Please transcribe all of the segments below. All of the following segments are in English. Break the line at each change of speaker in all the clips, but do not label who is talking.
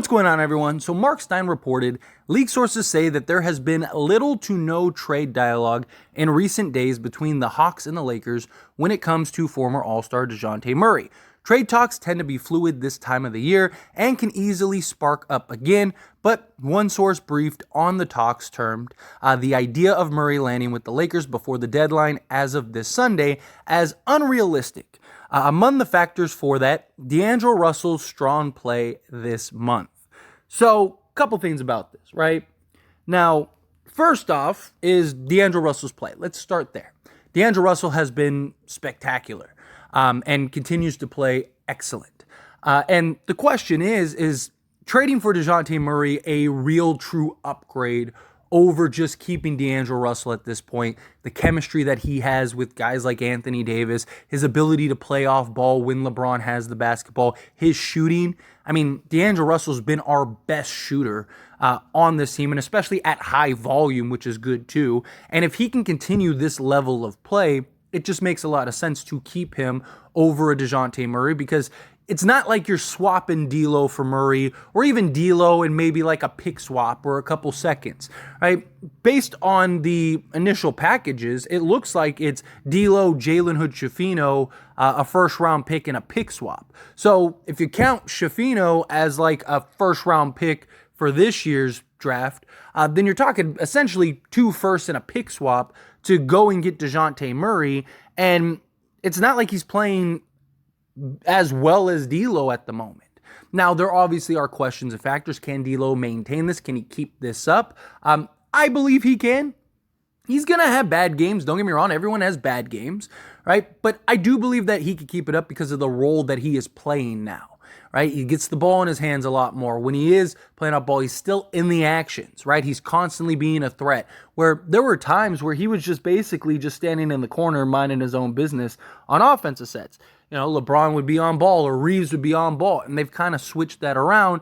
going on, everyone? So Mark Stein reported, league sources say that there has been little to no trade dialogue in recent days between the Hawks and the Lakers when it comes to former All-Star Dejounte Murray. Trade talks tend to be fluid this time of the year and can easily spark up again, but one source briefed on the talks termed the idea of Murray landing with the Lakers before the deadline as of this Sunday as unrealistic. Among the factors for that, DAngelo Russell's strong play this month. So, a couple things about this, right? Now, first off is DAngelo Russell's play. Let's start there. DAngelo Russell has been spectacular and continues to play excellent. And the question is trading for Dejounte Murray a real true upgrade over just keeping DAngelo Russell at this point? The chemistry that he has with guys like Anthony Davis, his ability to play off ball when LeBron has the basketball, his shooting. I mean, DAngelo Russell's been our best shooter on this team, and especially at high volume, which is good too. And if he can continue this level of play, it just makes a lot of sense to keep him over a Dejounte Murray, because it's not like you're swapping D'Lo for Murray, or even D'Lo and maybe like a pick swap or a couple seconds, right? Based on the initial packages, it looks like it's D'Lo, Jalen Hood-Schifino, a first-round pick, and a pick swap. So if you count Schifino as like a first-round pick for this year's draft, then you're talking essentially 2 firsts and a pick swap to go and get Dejounte Murray, and it's not like he's playing as well as D'Lo at the moment. Now, there obviously are questions and factors. Can D'Lo maintain this? Can he keep this up? I believe he can. He's going to have bad games. Don't get me wrong. Everyone has bad games, right? But I do believe that he can keep it up because of the role that he is playing now, right? He gets the ball in his hands a lot more. When he is playing up ball, he's still in the actions, right? He's constantly being a threat, where there were times where he was just basically just standing in the corner minding his own business on offensive sets. You know, LeBron would be on ball or Reeves would be on ball, and they've kind of switched that around,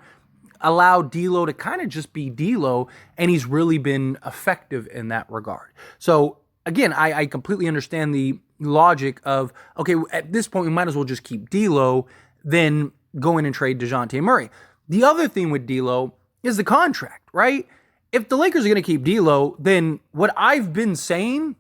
allowed D'Lo to kind of just be D'Lo, and he's really been effective in that regard. So, again, I completely understand the logic of, okay, at this point, we might as well just keep D'Lo than go in and trade Dejounte Murray. The other thing with D'Lo is the contract, right? If the Lakers are going to keep D'Lo, then what I've been saying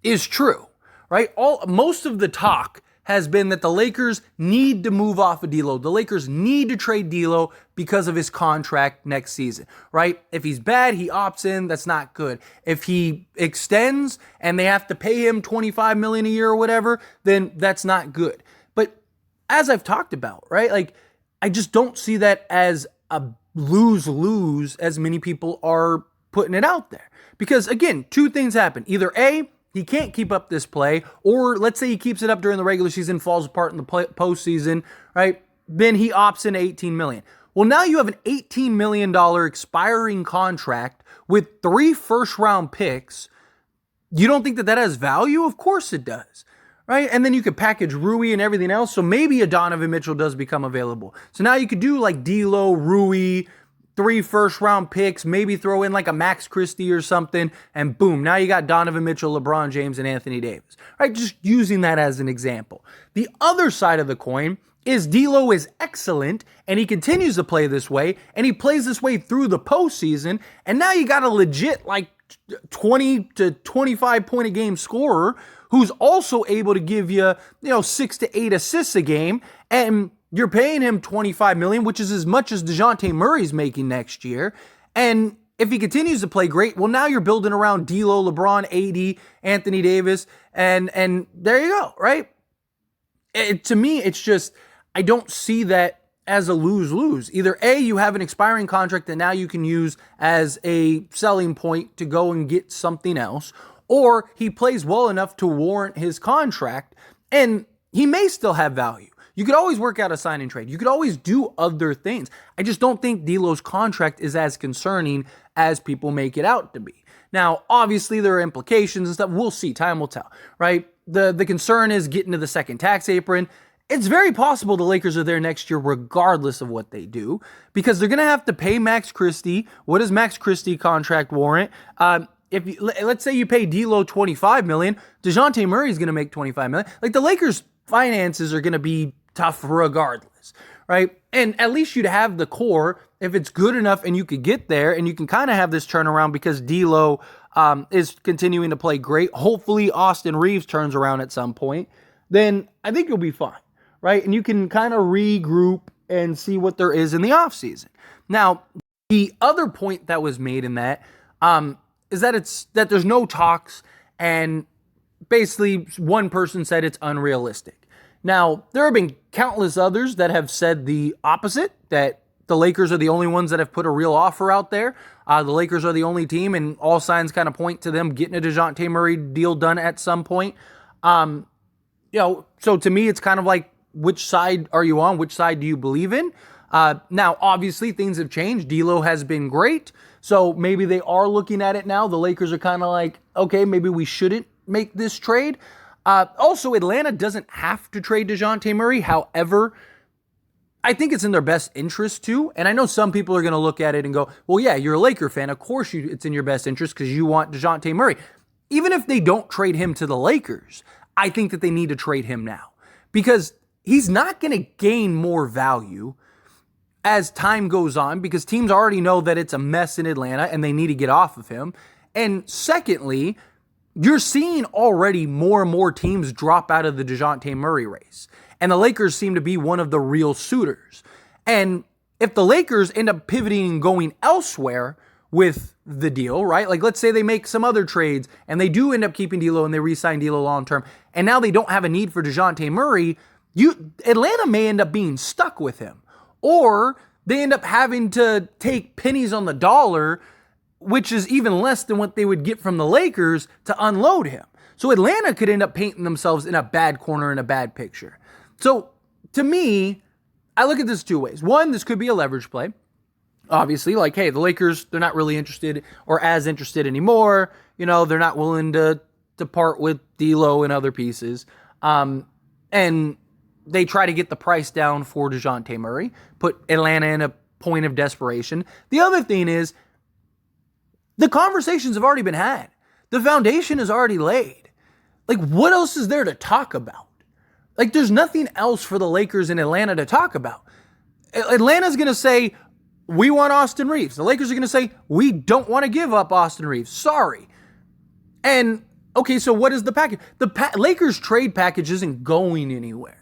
is true, right? Most of the talk has been that the Lakers need to move off of D'Lo. The Lakers need to trade D'Lo because of his contract next season, right? If he's bad, he opts in. That's not good. If he extends and they have to pay him $25 million a year or whatever, then that's not good. But as I've talked about, right? Like, I just don't see that as a lose-lose as many people are putting it out there. Because again, 2 things happen. Either A, he can't keep up this play, or let's say he keeps it up during the regular season, falls apart in the postseason, right? Then he opts in $18 million. Well, now you have an $18 million expiring contract with 3 first-round picks. You don't think that that has value? Of course it does, right? And then you could package Rui and everything else, so maybe a Donovan Mitchell does become available. So now you could do like D'Lo, Rui, 3 first-round picks, maybe throw in like a Max Christie or something, and boom, now you got Donovan Mitchell, LeBron James, and Anthony Davis, right? Just using that as an example. The other side of the coin is D'Lo is excellent, and he continues to play this way, and he plays this way through the postseason, and now you got a legit like 20 to 25 point a game scorer who's also able to give you, 6 to 8 assists a game, and you're paying him $25 million, which is as much as Dejounte Murray's making next year. And if he continues to play great, well, now you're building around D'Lo, LeBron, AD, Anthony Davis, and there you go, right? To me, it's just, I don't see that as a lose-lose. Either A, you have an expiring contract that now you can use as a selling point to go and get something else, or he plays well enough to warrant his contract, and he may still have value. You could always work out a sign and trade. You could always do other things. I just don't think D'Lo's contract is as concerning as people make it out to be. Now, obviously, there are implications and stuff. We'll see. Time will tell, right? The concern is getting to the second tax apron. It's very possible the Lakers are there next year regardless of what they do, because they're going to have to pay Max Christie. What does Max Christie contract warrant? Let's say you pay D'Lo $25 million, Dejounte Murray is going to make $25 million. Like, the Lakers' finances are going to be tough regardless, right? And at least you'd have the core if it's good enough and you could get there and you can kind of have this turnaround because D'Lo is continuing to play great. Hopefully Austin Reeves turns around at some point. Then I think you'll be fine, right? And you can kind of regroup and see what there is in the offseason. Now, the other point that was made in that is that there's no talks, and basically one person said it's unrealistic. Now, there have been countless others that have said the opposite, that the Lakers are the only ones that have put a real offer out there. The Lakers are the only team, and all signs kind of point to them getting a Dejounte Murray deal done at some point. So to me, it's kind of like, which side are you on? Which side do you believe in? Now, obviously, things have changed. D'Lo has been great, so maybe they are looking at it now. The Lakers are kind of like, okay, maybe we shouldn't make this trade. Also, Atlanta doesn't have to trade Dejounte Murray. However, I think it's in their best interest too. And I know some people are going to look at it and go, well, yeah, you're a Laker fan. Of course it's in your best interest because you want Dejounte Murray. Even if they don't trade him to the Lakers, I think that they need to trade him now because he's not going to gain more value as time goes on because teams already know that it's a mess in Atlanta and they need to get off of him. And secondly, you're seeing already more and more teams drop out of the Dejounte Murray race. And the Lakers seem to be one of the real suitors. And if the Lakers end up pivoting and going elsewhere with the deal, right? Like let's say they make some other trades and they do end up keeping D'Lo and they re-sign D'Lo long term. And now they don't have a need for Dejounte Murray. Atlanta may end up being stuck with him. Or they end up having to take pennies on the dollar, which is even less than what they would get from the Lakers to unload him. So Atlanta could end up painting themselves in a bad corner and a bad picture. So to me, I look at this two ways. One, this could be a leverage play. Obviously, like, hey, the Lakers, they're not really interested or as interested anymore. You know, they're not willing to part with D'Lo and other pieces. And they try to get the price down for Dejounte Murray, put Atlanta in a point of desperation. The other thing is, the conversations have already been had. The foundation is already laid. Like, what else is there to talk about? Like, there's nothing else for the Lakers in Atlanta to talk about. Atlanta's going to say, we want Austin Reeves. The Lakers are going to say, we don't want to give up Austin Reeves. Sorry. And, okay, so what is the package? The Lakers trade package isn't going anywhere.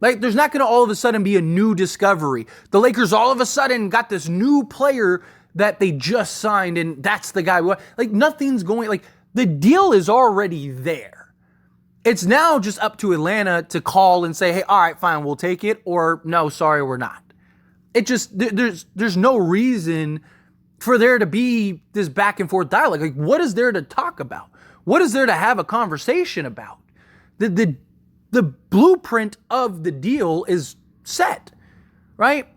Like, there's not going to all of a sudden be a new discovery. The Lakers all of a sudden got this new player that they just signed, and that's the guy. Like, nothing's going, like, the deal is already there. It's now just up to Atlanta to call and say, hey, all right, fine, we'll take it, or no, sorry, we're not. It just, there's no reason for there to be this back and forth dialogue. Like, what is there to talk about? What is there to have a conversation about? The blueprint of the deal is set, right?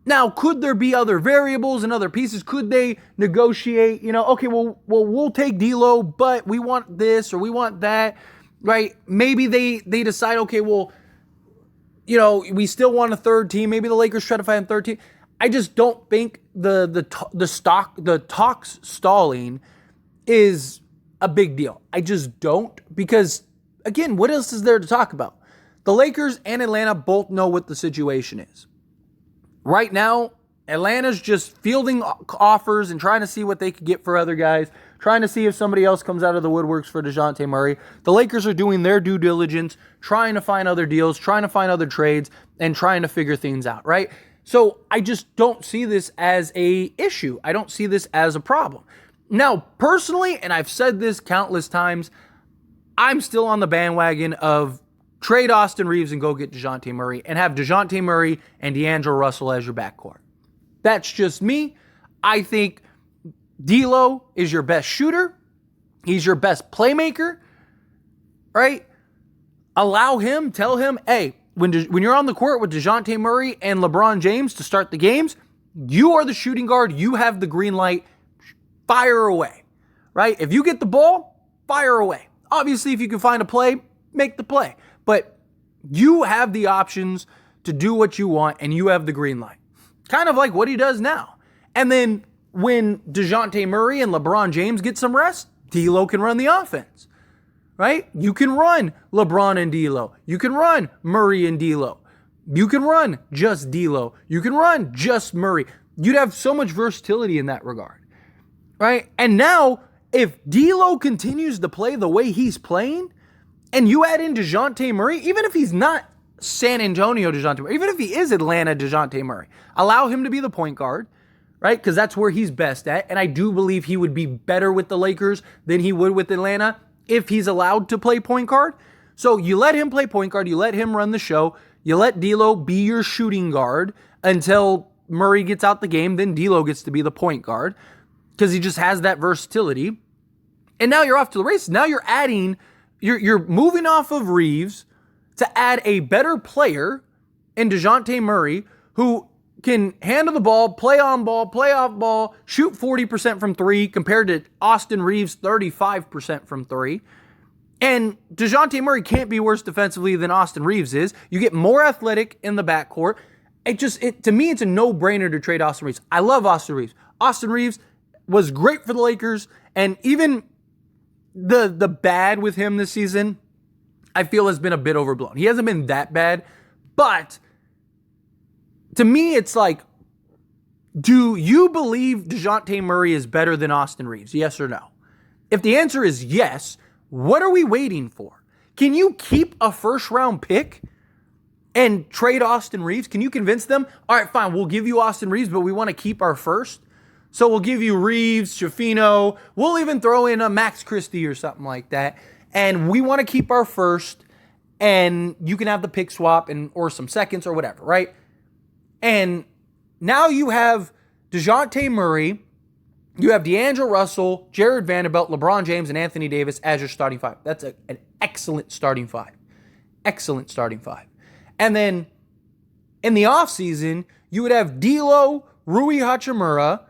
Now, could there be other variables and other pieces? Could they negotiate, okay, well, we'll take D'Lo, but we want this or we want that, right? Maybe they decide, okay, well, we still want a third team. Maybe the Lakers try to find a third team. I just don't think the talks stalling is a big deal. I just don't, because again, what else is there to talk about? The Lakers and Atlanta both know what the situation is. Right now, Atlanta's just fielding offers and trying to see what they could get for other guys, trying to see if somebody else comes out of the woodworks for Dejounte Murray. The Lakers are doing their due diligence, trying to find other deals, trying to find other trades, and trying to figure things out, right? So I just don't see this as a issue. I don't see this as a problem. Now, personally, and I've said this countless times, I'm still on the bandwagon of trade Austin Reeves and go get Dejounte Murray and have Dejounte Murray and DeAngelo Russell as your backcourt. That's just me. I think D'Lo is your best shooter. He's your best playmaker, right? Allow him, tell him, hey, when you're on the court with Dejounte Murray and LeBron James to start the games, you are the shooting guard. You have the green light. Fire away, right? If you get the ball, fire away. Obviously, if you can find a play, make the play. But you have the options to do what you want, and you have the green light. Kind of like what he does now. And then when Dejounte Murray and LeBron James get some rest, D'Lo can run the offense, right? You can run LeBron and D'Lo. You can run Murray and D'Lo. You can run just D'Lo. You can run just Murray. You'd have so much versatility in that regard, right? And now, if D'Lo continues to play the way he's playing, and you add in Dejounte Murray, even if he's not San Antonio Dejounte Murray, even if he is Atlanta Dejounte Murray, allow him to be the point guard, right? Because that's where he's best at. And I do believe he would be better with the Lakers than he would with Atlanta if he's allowed to play point guard. So you let him play point guard. You let him run the show. You let D'Lo be your shooting guard until Murray gets out the game. Then D'Lo gets to be the point guard because he just has that versatility. And now you're off to the races. Now you're adding, you're moving off of Reeves to add a better player in Dejounte Murray who can handle the ball, play on ball, play off ball, shoot 40% from three compared to Austin Reeves' 35% from three. And Dejounte Murray can't be worse defensively than Austin Reeves is. You get more athletic in the backcourt. To me, it's a no-brainer to trade Austin Reeves. I love Austin Reeves. Austin Reeves was great for the Lakers, and even the bad with him this season, I feel has been a bit overblown. He hasn't been that bad, but to me, it's like, do you believe Dejounte Murray is better than Austin Reeves? Yes or no? If the answer is yes, what are we waiting for? Can you keep a first-round pick and trade Austin Reeves? Can you convince them, all right, fine, we'll give you Austin Reeves, but we want to keep our first? So we'll give you Reeves, Schifino, we'll even throw in a Max Christie or something like that, and we want to keep our first, and you can have the pick swap or some seconds or whatever, right? And now you have Dejounte Murray, you have D'Angelo Russell, Jared Vanderbilt, LeBron James, and Anthony Davis as your starting five. That's an excellent starting five. Excellent starting five. And then in the offseason, you would have D'Lo, Rui Hachimura,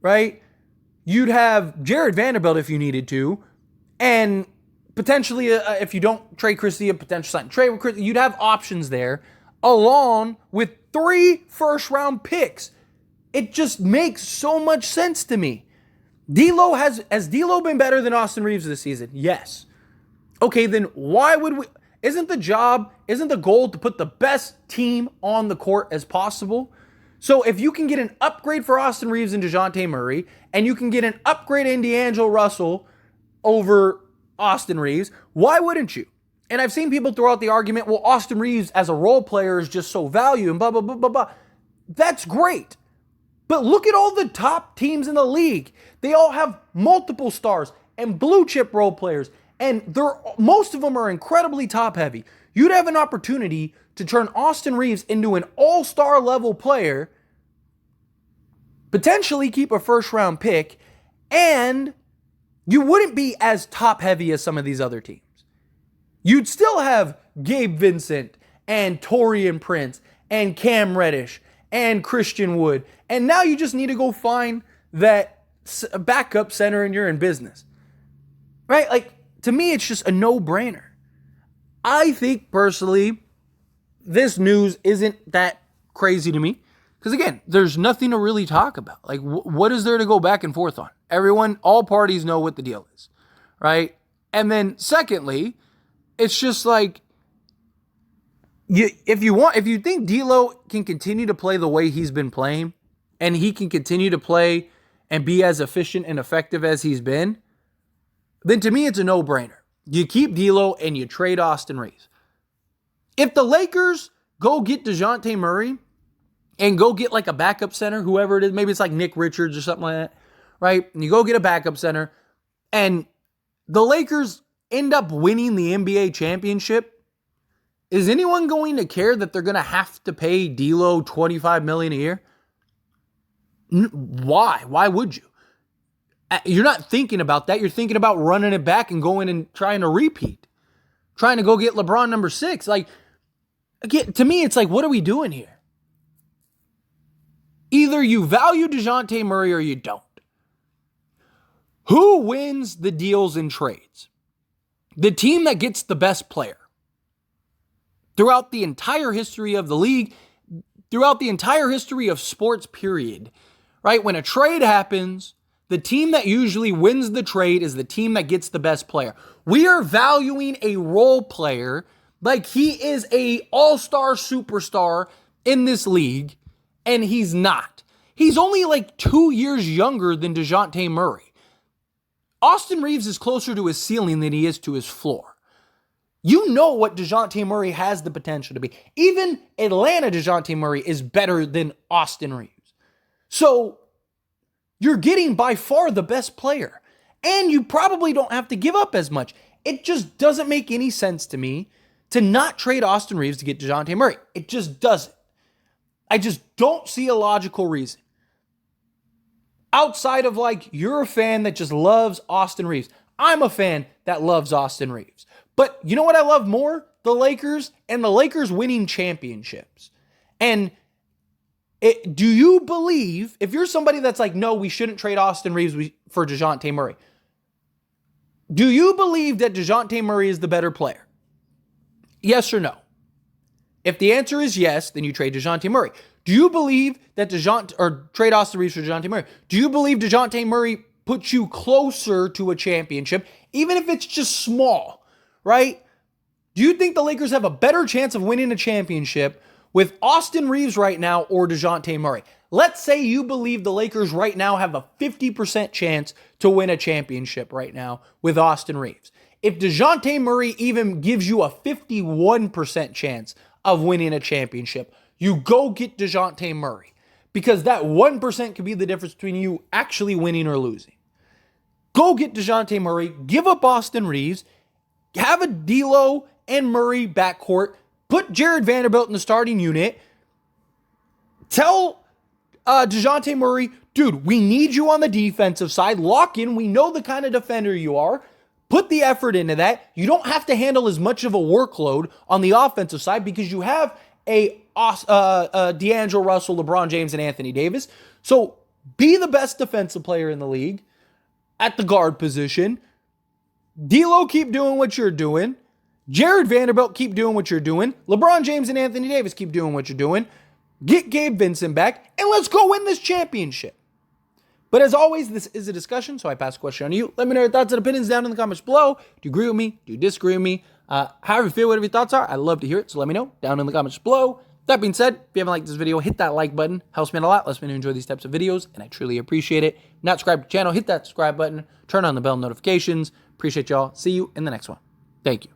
right? You'd have Jared Vanderbilt if you needed to. And potentially, if you don't trade Christie, a potential sign trade with Christie, you'd have options there along with 3 first-round picks. It just makes so much sense to me. Has D'Lo been better than Austin Reeves this season? Yes. Okay, then why would we? Isn't the goal to put the best team on the court as possible? So if you can get an upgrade for Austin Reeves and Dejounte Murray, and you can get an upgrade in D'Angelo Russell over Austin Reeves, why wouldn't you? And I've seen people throw out the argument, well, Austin Reeves as a role player is just so valuable and blah, blah, blah, blah, blah. That's great. But look at all the top teams in the league. They all have multiple stars and blue chip role players, and most of them are incredibly top heavy. You'd have an opportunity to turn Austin Reeves into an all-star level player, potentially keep a first-round pick, and you wouldn't be as top heavy as some of these other teams. You'd still have Gabe Vincent and Taurean Prince and Cam Reddish and Christian Wood. And now you just need to go find that backup center and you're in business. Right? Like, to me, it's just a no-brainer. I think, personally, this news isn't that crazy to me. Because, again, there's nothing to really talk about. Like, what is there to go back and forth on? All parties know what the deal is. Right? And then, secondly, it's just like, if you think D'Lo can continue to play the way he's been playing, and he can continue to play and be as efficient and effective as he's been, then to me it's a no-brainer. You keep D'Lo and you trade Austin Reeves. If the Lakers go get Dejounte Murray and go get like a backup center, whoever it is, maybe it's like Nick Richards or something like that, right? And you go get a backup center, and the Lakers end up winning the NBA championship, is anyone going to care that they're going to have to pay D'Lo $25 million a year? Why? Why would you? You're not thinking about that. You're thinking about running it back and going and trying to repeat. Trying to go get LeBron number 6. Like, again, to me, it's like, what are we doing here? Either you value Dejounte Murray or you don't. Who wins the deals and trades? The team that gets the best player. Throughout the entire history of the league, throughout the entire history of sports, period. Right? When a trade happens, the team that usually wins the trade is the team that gets the best player. We are valuing a role player Like, he is a all-star superstar in this league, and he's not. He's only like 2 years younger than Dejounte Murray. Austin Reeves is closer to his ceiling than he is to his floor. You know what Dejounte Murray has the potential to be. Even Atlanta Dejounte Murray is better than Austin Reeves. So you're getting by far the best player. And you probably don't have to give up as much. It just doesn't make any sense to me to not trade Austin Reeves to get Dejounte Murray. It just doesn't. I just don't see a logical reason. Outside of like, you're a fan that just loves Austin Reeves. I'm a fan that loves Austin Reeves. But you know what I love more? The Lakers and the Lakers winning championships. And do you believe, if you're somebody that's like, no, we shouldn't trade Austin Reeves for Dejounte Murray, do you believe that Dejounte Murray is the better player? Yes or no? If the answer is yes, then you trade Dejounte Murray. Do you believe that trade Austin Reeves for Dejounte Murray? Do you believe Dejounte Murray puts you closer to a championship, even if it's just small, right? Do you think the Lakers have a better chance of winning a championship with Austin Reeves right now or Dejounte Murray? Let's say you believe the Lakers right now have a 50% chance to win a championship right now with Austin Reeves. If Dejounte Murray even gives you a 51% chance of winning a championship, you go get Dejounte Murray, because that 1% could be the difference between you actually winning or losing. Go get Dejounte Murray, give up Austin Reeves, have a D'Lo and Murray backcourt, put Jared Vanderbilt in the starting unit, tell Dejounte Murray, dude, we need you on the defensive side, lock in, we know the kind of defender you are, put the effort into that. You don't have to handle as much of a workload on the offensive side because you have D'Angelo Russell, LeBron James, and Anthony Davis. So be the best defensive player in the league at the guard position. D'Lo, keep doing what you're doing. Jared Vanderbilt, keep doing what you're doing. LeBron James and Anthony Davis, keep doing what you're doing. Get Gabe Vincent back, and let's go win this championship. But as always, this is a discussion, so I pass the question on to you. Let me know your thoughts and opinions down in the comments below. Do you agree with me? Do you disagree with me? However you feel, whatever your thoughts are, I'd love to hear it, so let me know down in the comments below. That being said, if you haven't liked this video, hit that like button. Helps me out a lot. Lets me know you enjoy these types of videos, and I truly appreciate it. If you're not subscribed to the channel, hit that subscribe button. Turn on the bell notifications. Appreciate y'all. See you in the next one. Thank you.